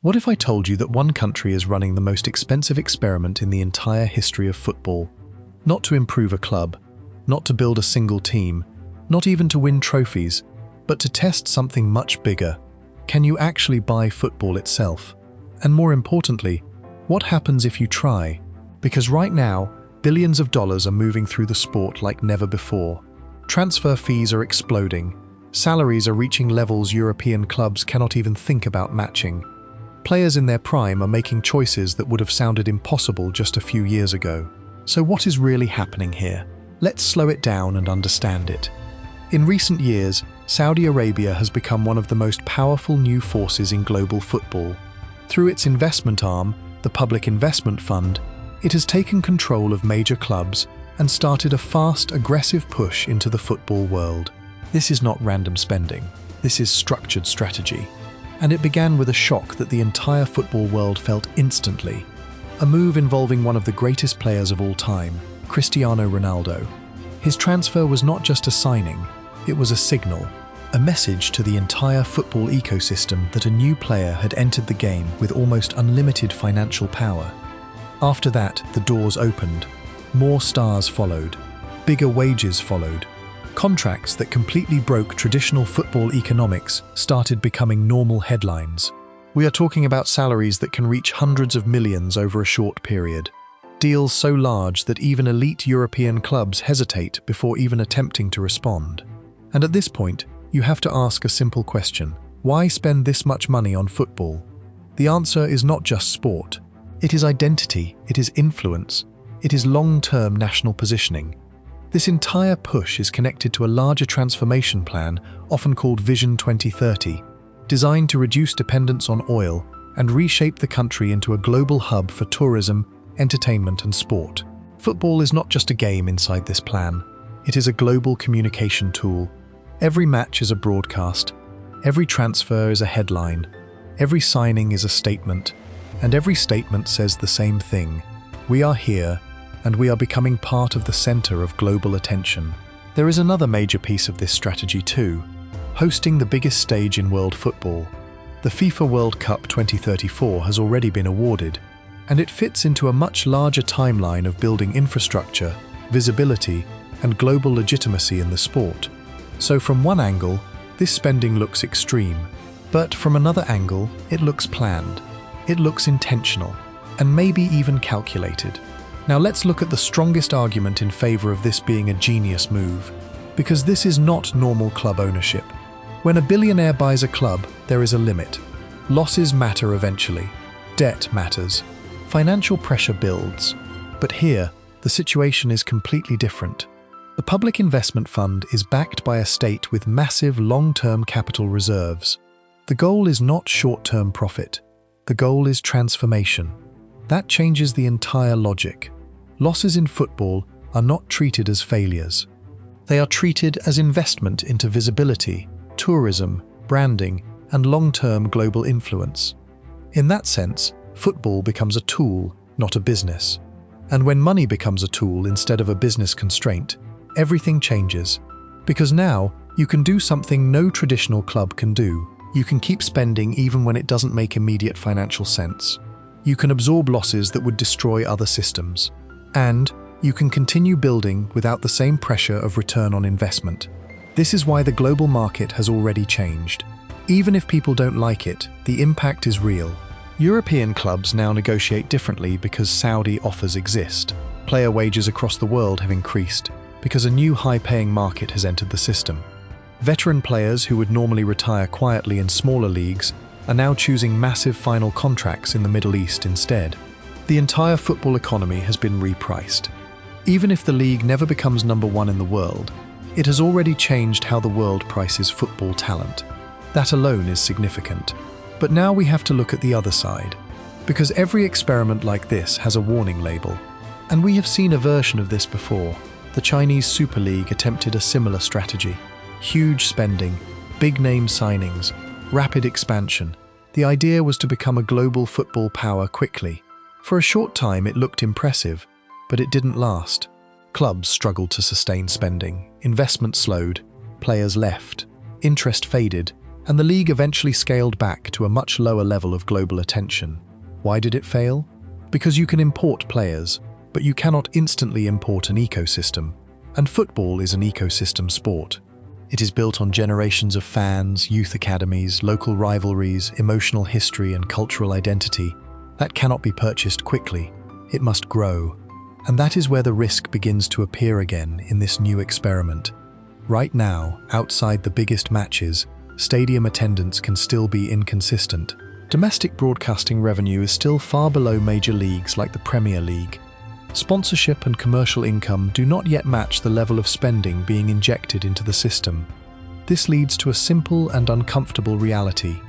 What if I told you that one country is running the most expensive experiment in the entire history of football? Not to improve a club, not to build a single team, not even to win trophies, but to test something much bigger. Can you actually buy football itself? And more importantly, what happens if you try? Because right now, billions of dollars are moving through the sport like never before. Transfer fees are exploding. Salaries are reaching levels European clubs cannot even think about matching. Players in their prime are making choices that would have sounded impossible just a few years ago. So what is really happening here? Let's slow it down and understand it. In recent years, Saudi Arabia has become one of the most powerful new forces in global football. Through its investment arm, the Public Investment Fund, it has taken control of major clubs and started a fast, aggressive push into the football world. This is not random spending. This is structured strategy. And it began with a shock that the entire football world felt instantly. A move involving one of the greatest players of all time, Cristiano Ronaldo. His transfer was not just a signing, it was a signal, a message to the entire football ecosystem that a new player had entered the game with almost unlimited financial power. After that, the doors opened. More stars followed. Bigger wages followed. Contracts that completely broke traditional football economics started becoming normal headlines. We are talking about salaries that can reach hundreds of millions over a short period. Deals so large that even elite European clubs hesitate before even attempting to respond. And at this point, you have to ask a simple question. Why spend this much money on football? The answer is not just sport. It is identity, it is influence, it is long-term national positioning. This entire push is connected to a larger transformation plan, often called Vision 2030, designed to reduce dependence on oil and reshape the country into a global hub for tourism, entertainment and sport. Football is not just a game inside this plan. It is a global communication tool. Every match is a broadcast, every transfer is a headline, every signing is a statement, and every statement says the same thing. We are here, and we are becoming part of the center of global attention. There is another major piece of this strategy too, hosting the biggest stage in world football. The FIFA World Cup 2034 has already been awarded, and it fits into a much larger timeline of building infrastructure, visibility, and global legitimacy in the sport. So from one angle, this spending looks extreme, but from another angle, it looks planned. It looks intentional, and maybe even calculated. Now let's look at the strongest argument in favor of this being a genius move, because this is not normal club ownership. When a billionaire buys a club, there is a limit. Losses matter eventually. Debt matters. Financial pressure builds. But here, the situation is completely different. The Public Investment Fund is backed by a state with massive long-term capital reserves. The goal is not short-term profit. The goal is transformation. That changes the entire logic. Losses in football are not treated as failures. They are treated as investment into visibility, tourism, branding, and long-term global influence. In that sense, football becomes a tool, not a business. And when money becomes a tool instead of a business constraint, everything changes. Because now, you can do something no traditional club can do. You can keep spending even when it doesn't make immediate financial sense. You can absorb losses that would destroy other systems. And you can continue building without the same pressure of return on investment. This is why the global market has already changed. Even if people don't like it, the impact is real. European clubs now negotiate differently because Saudi offers exist. Player wages across the world have increased because a new high-paying market has entered the system. Veteran players who would normally retire quietly in smaller leagues are now choosing massive final contracts in the Middle East instead. The entire football economy has been repriced. Even if the league never becomes number one in the world, it has already changed how the world prices football talent. That alone is significant. But now we have to look at the other side, because every experiment like this has a warning label. And we have seen a version of this before. The Chinese Super League attempted a similar strategy. Huge spending, big-name signings, rapid expansion. The idea was to become a global football power quickly. For a short time it looked impressive, but it didn't last. Clubs struggled to sustain spending, investment slowed, players left, interest faded, and the league eventually scaled back to a much lower level of global attention. Why did it fail? Because you can import players, but you cannot instantly import an ecosystem. And football is an ecosystem sport. It is built on generations of fans, youth academies, local rivalries, emotional history, and cultural identity. That cannot be purchased quickly. It must grow. And that is where the risk begins to appear again in this new experiment. Right now, outside the biggest matches, stadium attendance can still be inconsistent. Domestic broadcasting revenue is still far below major leagues like the Premier League. Sponsorship and commercial income do not yet match the level of spending being injected into the system. This leads to a simple and uncomfortable reality.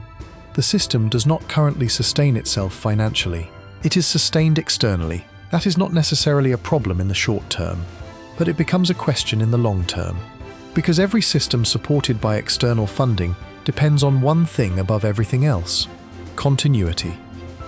The system does not currently sustain itself financially. It is sustained externally. That is not necessarily a problem in the short term, but it becomes a question in the long term. Because every system supported by external funding depends on one thing above everything else: continuity.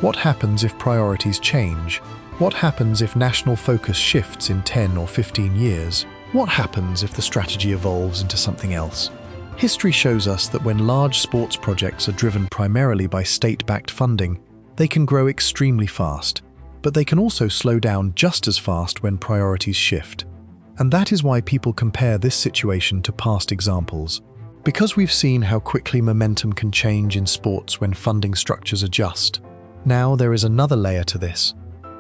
What happens if priorities change? What happens if national focus shifts in 10 or 15 years? What happens if the strategy evolves into something else? History shows us that when large sports projects are driven primarily by state-backed funding, they can grow extremely fast, but they can also slow down just as fast when priorities shift. And that is why people compare this situation to past examples. Because we've seen how quickly momentum can change in sports when funding structures adjust. Now there is another layer to this.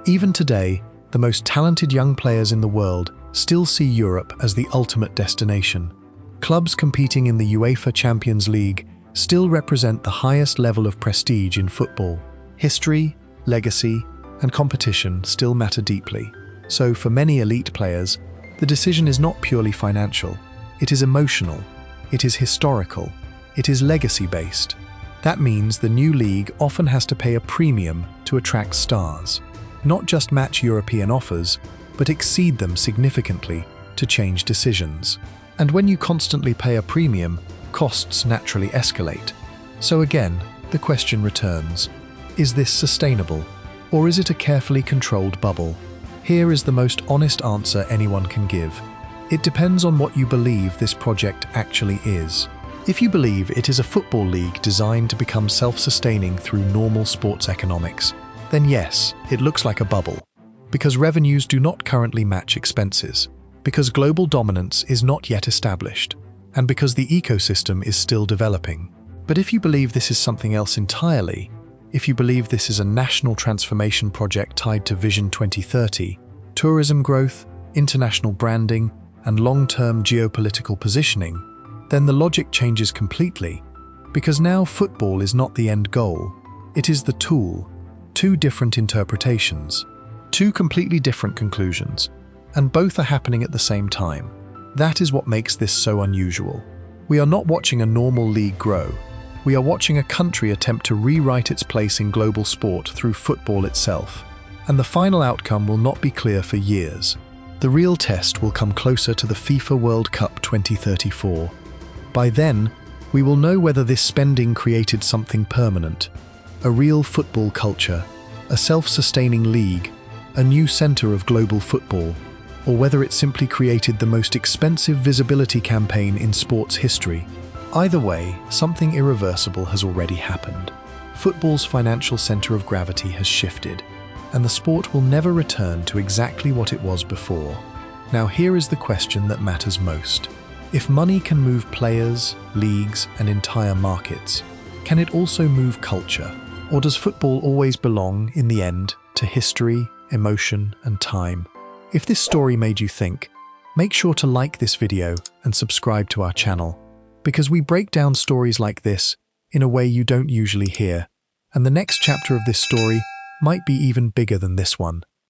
Even today, the most talented young players in the world still see Europe as the ultimate destination. Clubs competing in the UEFA Champions League still represent the highest level of prestige in football. History, legacy, and competition still matter deeply. So for many elite players, the decision is not purely financial. It is emotional. It is historical. It is legacy-based. That means the new league often has to pay a premium to attract stars. Not just match European offers, but exceed them significantly to change decisions. And when you constantly pay a premium, costs naturally escalate. So again, the question returns: is this sustainable? Or is it a carefully controlled bubble? Here is the most honest answer anyone can give. It depends on what you believe this project actually is. If you believe it is a football league designed to become self-sustaining through normal sports economics, then yes, it looks like a bubble. Because revenues do not currently match expenses. Because global dominance is not yet established. And because the ecosystem is still developing. But if you believe this is something else entirely, if you believe this is a national transformation project tied to Vision 2030, tourism growth, international branding, and long-term geopolitical positioning, then the logic changes completely. Because now football is not the end goal, it is the tool. Two different interpretations, two completely different conclusions, and both are happening at the same time. That is what makes this so unusual. We are not watching a normal league grow. We are watching a country attempt to rewrite its place in global sport through football itself. And the final outcome will not be clear for years. The real test will come closer to the FIFA World Cup 2034. By then, we will know whether this spending created something permanent. A real football culture, a self-sustaining league, a new center of global football, or whether it simply created the most expensive visibility campaign in sports history. Either way, something irreversible has already happened. Football's financial center of gravity has shifted, and the sport will never return to exactly what it was before. Now here is the question that matters most. If money can move players, leagues, and entire markets, can it also move culture? Or does football always belong, in the end, to history, emotion, and time? If this story made you think, make sure to like this video and subscribe to our channel, because we break down stories like this in a way you don't usually hear, and the next chapter of this story might be even bigger than this one.